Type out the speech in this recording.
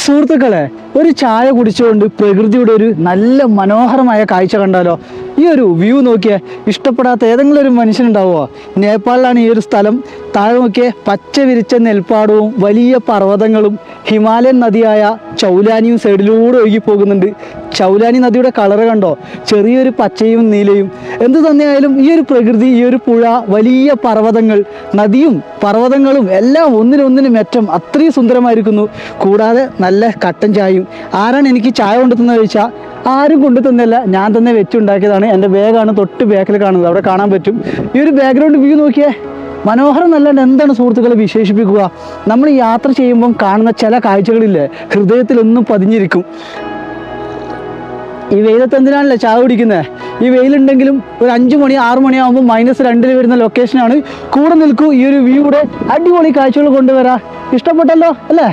സുഹൃത്തുക്കളെ, ഒരു ചായ കുടിച്ചുകൊണ്ട് പ്രകൃതിയുടെ ഒരു നല്ല മനോഹരമായ കാഴ്ച കണ്ടാലോ? ഈ ഒരു വ്യൂ നോക്കിയേ, ഇഷ്ടപ്പെടാത്ത ഏതെങ്കിലും ഒരു മനുഷ്യനുണ്ടാവുമോ? നേപ്പാളിലാണ് ഈ ഒരു സ്ഥലം. താഴെ നോക്കിയേ, പച്ച വിരിച്ച നെൽപ്പാടവും വലിയ പർവ്വതങ്ങളും ഹിമാലയൻ നദിയായ ചൗലാനിയും സൈഡിലൂടെ ഒഴുകി പോകുന്നുണ്ട്. ചൗലാനി നദിയുടെ കളറ് കണ്ടോ? ചെറിയൊരു പച്ചയും നീലയും. എന്ത് തന്നെയായാലും ഈ ഒരു പ്രകൃതി, ഈ ഒരു പുഴ, വലിയ പർവ്വതങ്ങൾ, നദിയും പർവ്വതങ്ങളും എല്ലാം ഒന്നിനൊന്നിന് മെച്ചം, അത്രയും സുന്ദരമായിരിക്കുന്നു. കൂടാതെ നല്ല കട്ടൻ ചായയും. ആരാണ് എനിക്ക് ചായ കൊണ്ടുതന്നത് ചോദിച്ചാൽ ആരും കൊണ്ടു തന്നല്ല, ഞാൻ തന്നെ വെച്ചുണ്ടാക്കിയതാണ്. എൻ്റെ ബാഗാണ് തൊട്ട് ബാക്കിൽ കാണുന്നത്, അവിടെ കാണാൻ പറ്റും. ഈ ഒരു ബാക്ക്ഗ്രൗണ്ട് വ്യൂ നോക്കിയേ, മനോഹരം നല്ലാണ്ട് എന്താണ് സുഹൃത്തുക്കളെ വിശേഷിപ്പിക്കുക? നമ്മൾ യാത്ര ചെയ്യുമ്പം കാണുന്ന ചില കാഴ്ചകളില്ലേ, ഹൃദയത്തിലൊന്നും പതിഞ്ഞിരിക്കും. ഈ വെയിലത്ത് എന്തിനാണല്ലേ ചായ കുടിക്കുന്നത്? ഈ വെയിലുണ്ടെങ്കിലും ഒരു 5 മണി 6 മണിയാകുമ്പോൾ -2 വരുന്ന ലൊക്കേഷനാണ്. കൂടെ നിൽക്കൂ, ഈ ഒരു വ്യൂയുടെ അടിപൊളി കാഴ്ചകൾ കൊണ്ടുവരാം. ഇഷ്ടപ്പെട്ടല്ലോ അല്ലേ?